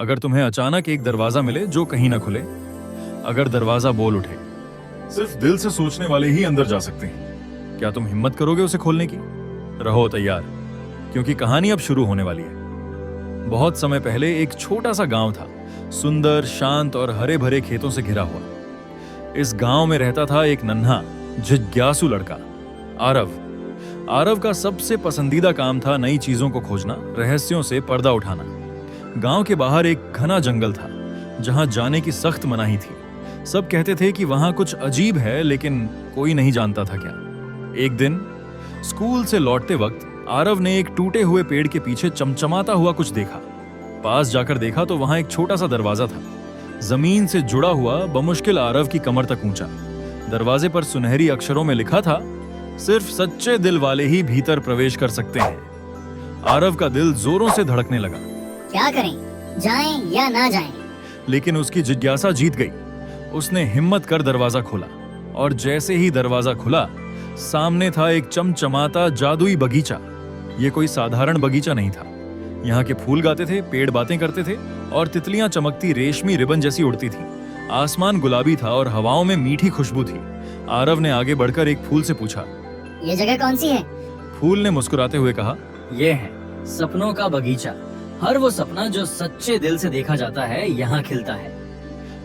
अगर तुम्हें अचानक एक दरवाजा मिले जो कहीं ना खुले, अगर दरवाजा बोल उठे, सिर्फ दिल से सोचने वाले ही अंदर जा सकते हैं। क्या तुम हिम्मत करोगे उसे खोलने की? रहो तैयार, क्योंकि कहानी अब शुरू होने वाली है। बहुत समय पहले एक छोटा सा गांव था, सुंदर, शांत और हरे भरे खेतों से घिरा हुआ। इस गांव में रहता था एक नन्हा जिज्ञासु लड़का, आरव। आरव का सबसे पसंदीदा काम था नई चीजों को खोजना, रहस्यों से पर्दा उठाना। गांव के बाहर एक घना जंगल था जहां जाने की सख्त मनाही थी। सब कहते थे कि वहां कुछ अजीब है, लेकिन कोई नहीं जानता था क्या। एक दिन स्कूल से लौटते वक्त आरव ने एक टूटे हुए पेड़ के पीछे चमचमाता हुआ कुछ देखा। पास जाकर देखा तो वहां एक छोटा सा दरवाजा था, जमीन से जुड़ा हुआ, बमुश्किल आरव की कमर तक ऊंचा। दरवाजे पर सुनहरी अक्षरों में लिखा था, सिर्फ सच्चे दिल वाले ही भीतर प्रवेश कर सकते हैं। आरव का दिल जोरों से धड़कने लगा। क्या करें, जाएं या ना जाएं? लेकिन उसकी जिज्ञासा जीत गई। उसने हिम्मत कर दरवाजा खोला, और जैसे ही दरवाजा खुला, सामने था एक चमचमाता जादुई बगीचा। ये कोई साधारण बगीचा नहीं था। यहाँ के फूल गाते थे, पेड़ बातें करते थे, और तितलियां चमकती रेशमी रिबन जैसी उड़ती थी। आसमान गुलाबी था और हवाओं में मीठी खुशबू थी। आरव ने आगे बढ़कर एक फूल से पूछा, ये जगह कौन सी है? फूल ने मुस्कुराते हुए कहा, ये है सपनों का बगीचा। हर वो सपना जो सच्चे दिल से देखा जाता है यहाँ खिलता है।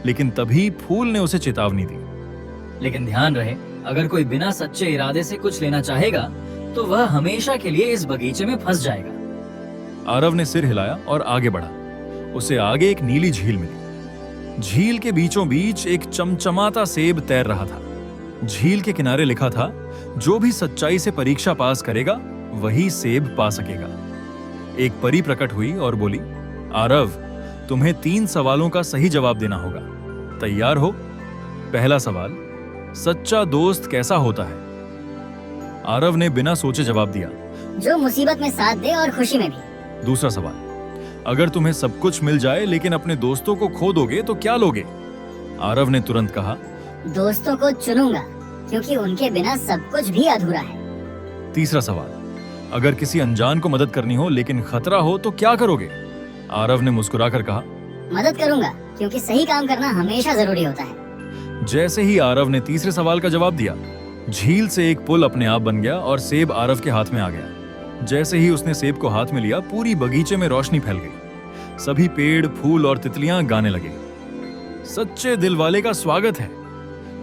लेकिन तभी फूल ने उसे चेतावनी दी। लेकिन ध्यान रहे, अगर कोई बिना सच्चे इरादे से कुछ लेना चाहेगा तो वह हमेशा के लिए इस बगीचे में फंस जाएगा। आरव ने सिर हिलाया और आगे बढ़ा। उसे आगे एक नीली झील मिली। झील के बीचों बीच एक चमचमाता सेब तैर रहा था। झील के किनारे लिखा था, जो भी सच्चाई से परीक्षा पास करेगा वही सेब पा सकेगा। एक परी प्रकट हुई और बोली, आरव, तुम्हें 3 सवालों का सही जवाब देना होगा। तैयार हो? पहला सवाल, सच्चा दोस्त कैसा होता है? आरव ने बिना सोचे जवाब दिया, जो मुसीबत में साथ दे और खुशी में भी। दूसरा सवाल, अगर तुम्हें सब कुछ मिल जाए लेकिन अपने दोस्तों को खो दोगे तो क्या लोगे? आरव ने तुरंत कहा, दोस्तों को चुनूंगा, क्योंकि उनके बिना सब कुछ भी अधूरा है। तीसरा सवाल, अगर किसी अनजान को मदद करनी हो लेकिन खतरा हो तो क्या करोगे? आरव ने मुस्कुराकर कहा, मदद करूंगा, क्योंकि सही काम करना हमेशा जरूरी होता है। जैसे ही आरव ने तीसरे सवाल का जवाब दिया, झील से एक पुल अपने आप बन गया और सेब आरव के हाथ में आ गया। जैसे ही उसने सेब को हाथ में लिया, पूरी बगीचे में रोशनी फैल गई। सभी पेड़, फूल और तितलियां गाने लगे, सच्चे दिल वाले का स्वागत है।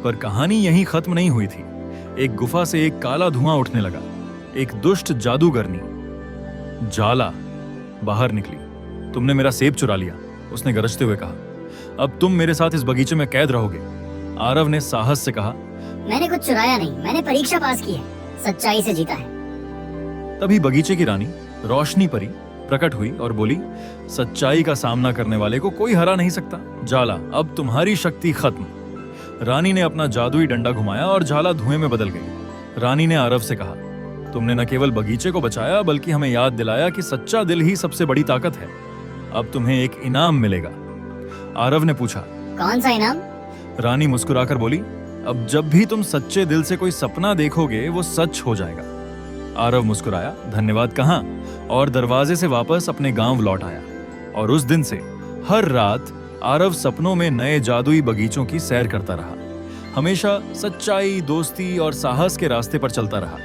पर कहानी यहीं खत्म नहीं हुई थी। एक गुफा से एक काला धुआं उठने लगा। एक दुष्ट जादूगरनी जाला बाहर निकली। तुमने मेरा सेब चुरा लिया, उसने गरजते हुए कहा। अब तुम मेरे साथ इस बगीचे में कैद रहोगे। आरव ने साहस से कहा, मैंने कुछ चुराया नहीं, मैंने परीक्षा पास की है, सच्चाई से जीता है। तभी बगीचे की रानी रोशनी परी प्रकट हुई और बोली, सच्चाई का सामना करने वाले को कोई हरा नहीं सकता। जाला, अब तुम्हारी शक्ति खत्म। रानी ने अपना जादुई डंडा घुमाया और जाला धुएं में बदल गई। रानी ने आरव से कहा, तुमने न केवल बगीचे को बचाया बल्कि हमें याद दिलाया कि सच्चा दिल ही सबसे बड़ी ताकत है। अब तुम्हें एक इनाम मिलेगा। आरव ने पूछा, कौन सा इनाम? रानी मुस्कुराकर बोली, अब जब भी तुम सच्चे दिल से कोई सपना देखोगे वो सच हो जाएगा। आरव मुस्कुराया, धन्यवाद कहा, और दरवाजे से वापस अपने गांव लौट आया। और उस दिन से हर रात आरव सपनों में नए जादुई बगीचों की सैर करता रहा। हमेशा सच्चाई, दोस्ती और साहस के रास्ते पर चलता रहा।